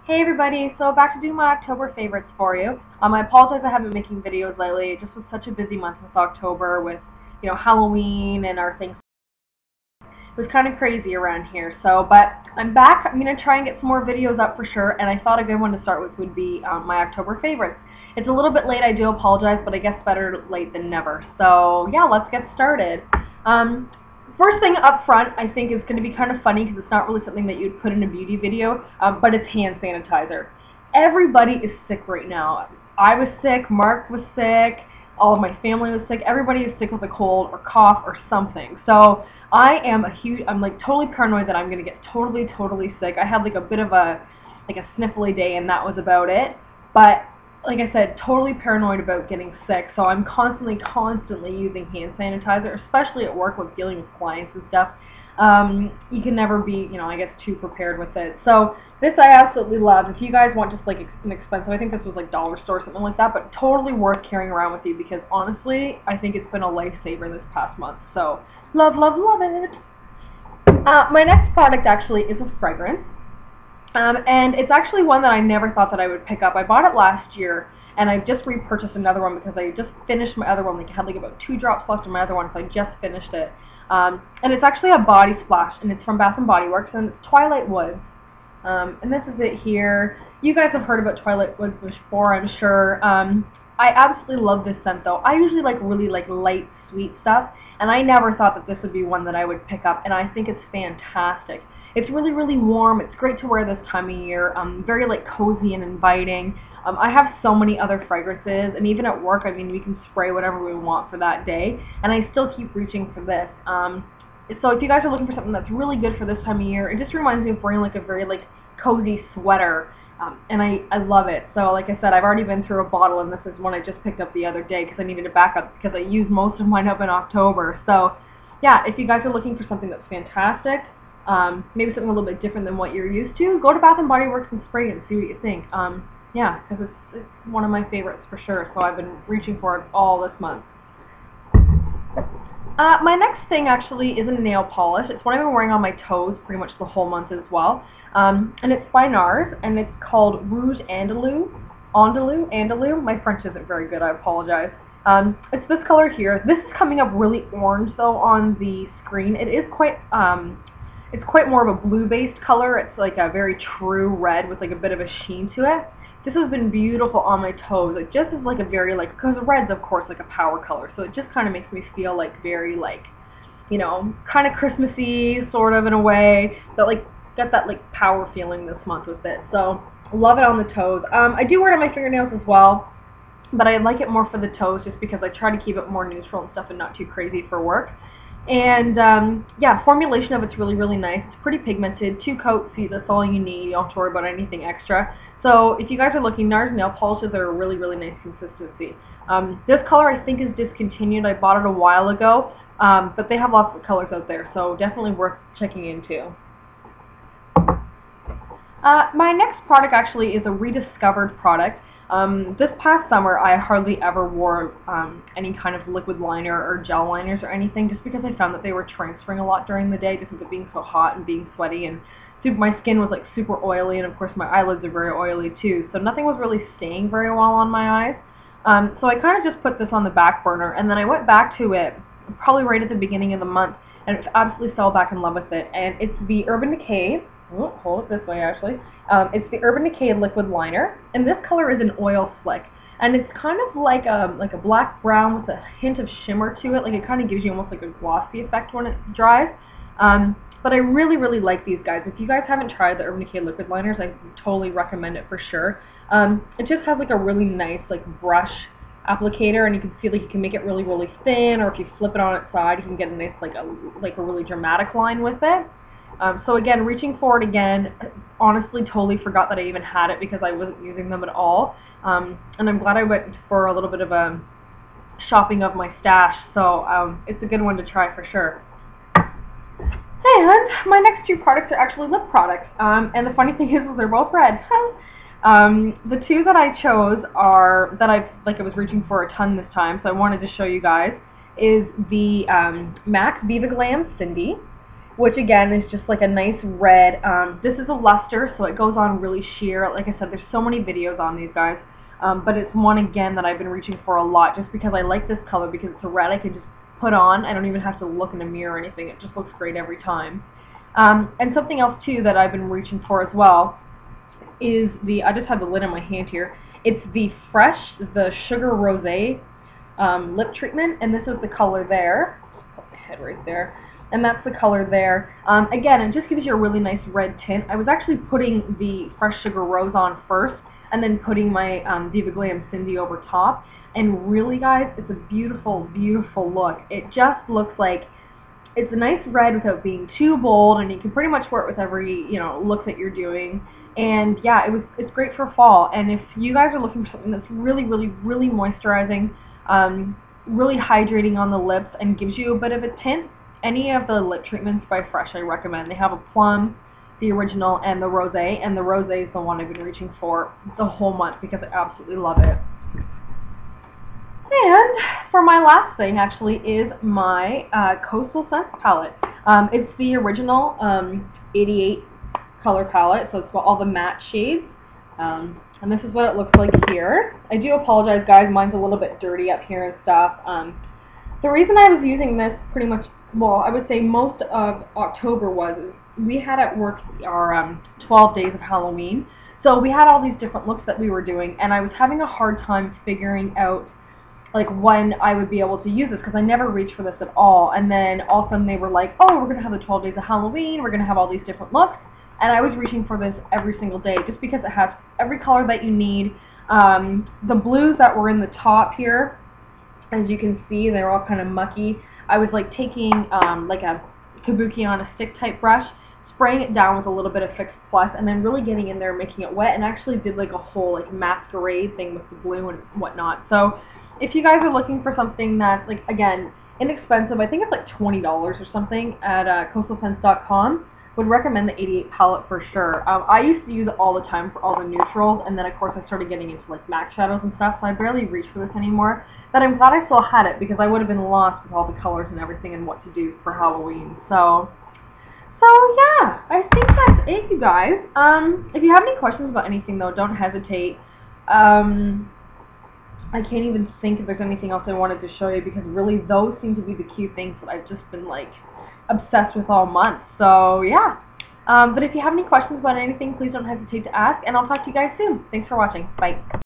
Hey everybody, so back to do my October favorites for you. I apologize I haven't been making videos lately. It just was such a busy month with October with, Halloween and our things. It was kind of crazy around here. But I'm back. I'm going to try and get some more videos up for sure, and I thought a good one to start with would be my October favorites. It's a little bit late, I do apologize, but I guess better late than never. So yeah, let's get started. First thing up front, I think is going to be kind of funny because it's not really something that you'd put in a beauty video, but it's hand sanitizer. Everybody is sick right now. I was sick, Mark was sick, all of my family was sick. Everybody is sick with a cold or cough or something. So I'm like totally paranoid that I'm going to get totally sick. I had like a bit of a sniffly day and that was about it. But like I said, totally paranoid about getting sick, so I'm constantly using hand sanitizer, especially at work with dealing with clients and stuff. You can never be, I guess, too prepared with it. So this I absolutely love. If you guys want just like an expensive, I think this was like dollar store or something like that, but totally worth carrying around with you because honestly, I think it's been a lifesaver this past month. So love it. My next product actually is a fragrance. And it's actually one that I never thought that I would pick up. I bought it last year, and I've just repurchased another one because I just finished my other one. Like, I had like about 2 drops left in my other one, so I just finished it. And it's actually a body splash, and it's from Bath & Body Works, and it's Twilight Woods. And this is it here. You guys have heard about Twilight Woods before, I'm sure. I absolutely love this scent, though. I usually like really like light, sweet stuff, and I never thought that this would be one that I would pick up, and I think it's fantastic. It's really warm. It's great to wear this time of year. Very like cozy and inviting. I have so many other fragrances, and even at work, I mean, we can spray whatever we want for that day, and I still keep reaching for this. So if you guys are looking for something that's really good for this time of year, it just reminds me of wearing like a very like cozy sweater, and I love it. So like I said, I've already been through a bottle, and this is one I just picked up the other day because I needed a backup because I used most of mine up in October. So yeah, if you guys are looking for something that's fantastic, maybe something a little bit different than what you're used to, go to Bath & Body Works and spray it and see what you think. Yeah, because it's one of my favorites for sure, so I've been reaching for it all this month. My next thing actually is a nail polish. It's what I've been wearing on my toes pretty much the whole month as well. And it's by NARS, and it's called Rouge Andalou. Andalou. My French isn't very good, I apologize. It's this color here. This is coming up really orange though on the screen. It's quite more of a blue-based color. It's like a very true red with like a bit of a sheen to it. This has been beautiful on my toes. It just is like a very like, because red's of course like a power color, so it just kind of makes me feel like very like, kind of Christmassy sort of in a way, but like got that like power feeling this month with it. So love it on the toes. I do wear it on my fingernails as well, but I like it more for the toes just because I try to keep it more neutral and stuff and not too crazy for work. And yeah, formulation of it's really nice. It's pretty pigmented. 2 coats, see, that's all you need. You don't have to worry about anything extra. So if you guys are looking, NARS nail polishes are a really nice consistency. This color I think is discontinued. I bought it a while ago, but they have lots of colors out there, so definitely worth checking into. My next product actually is a rediscovered product. This past summer, I hardly ever wore any kind of liquid liner or gel liners or anything, just because I found that they were transferring a lot during the day, just with it being so hot and being sweaty, and my skin was like super oily, and of course my eyelids are very oily too, so nothing was really staying very well on my eyes. So I kind of just put this on the back burner, and then I went back to it probably right at the beginning of the month, and absolutely fell back in love with it. And it's the Urban Decay. Oh, hold it this way, actually. It's the Urban Decay liquid liner, and this color is an oil slick, and it's kind of like a black brown with a hint of shimmer to it. Like it kind of gives you almost like a glossy effect when it dries. But I really like these guys. If you guys haven't tried the Urban Decay liquid liners, I totally recommend it for sure. It just has like a really nice like brush applicator, and you can see like you can make it really thin, or if you flip it on its side, you can get a nice like a really dramatic line with it. So again, reaching for it again, honestly totally forgot that I even had it because I wasn't using them at all. And I'm glad I went for a little bit of a shopping of my stash, so it's a good one to try for sure. And my next 2 products are actually lip products, and the funny thing is they're both red. The 2 that I chose are, that I was reaching for a ton this time, so I wanted to show you guys, is the MAC Viva Glam Cindy. which again is just like a nice red. This is a luster, so it goes on really sheer. Like I said, there's so many videos on these guys, but it's one again that I've been reaching for a lot just because I like this color, because it's a red I can just put on. I don't even have to look in a mirror or anything. It just looks great every time. And something else too that I've been reaching for as well is I just have the lid in my hand here. It's the Sugar Rosé lip treatment, and this is the color there. Put my head right there. And that's the color there. Again, it just gives you a really nice red tint. I was actually putting the Fresh Sugar Rose on first, and then putting my Diva Glam Cindy over top. And really, guys, it's a beautiful, beautiful look. It just looks like it's a nice red without being too bold, and you can pretty much wear it with every, look that you're doing. And yeah, it's great for fall. And if you guys are looking for something that's really, really, really moisturizing, really hydrating on the lips, and gives you a bit of a tint, any of the lip treatments by Fresh I recommend. They have a plum, the original, and the rosé. And the rosé is the one I've been reaching for the whole month because I absolutely love it. And for my last thing, actually, is my Coastal Scents palette. It's the original 88 color palette, so it's got all the matte shades. And this is what it looks like here. I do apologize, guys. Mine's a little bit dirty up here and stuff. The reason I was using this pretty much, well, I would say most of October is we had at work our 12 days of Halloween. So we had all these different looks that we were doing, and I was having a hard time figuring out like when I would be able to use this, because I never reached for this at all. And then all of a sudden they were like, oh, we're going to have the 12 days of Halloween, we're going to have all these different looks. And I was reaching for this every single day just because it has every color that you need. The blues that were in the top here, as you can see, they're all kind of mucky. I was like taking like a kabuki on a stick type brush, spraying it down with a little bit of Fix Plus, and then really getting in there, making it wet, and actually did like a whole like masquerade thing with the blue and whatnot. So if you guys are looking for something that's, like, again, inexpensive, I think it's like $20 or something at coastalscents.com, would recommend the 88 palette for sure. I used to use it all the time for all the neutrals, and then of course I started getting into like MAC shadows and stuff, so I barely reach for this anymore. But I'm glad I still had it, because I would have been lost with all the colors and everything and what to do for Halloween. So yeah, I think that's it, you guys. If you have any questions about anything though, don't hesitate. I can't even think if there's anything else I wanted to show you, because really those seem to be the cute things that I've just been like obsessed with all month. So yeah. But if you have any questions about anything, please don't hesitate to ask, and I'll talk to you guys soon. Thanks for watching. Bye.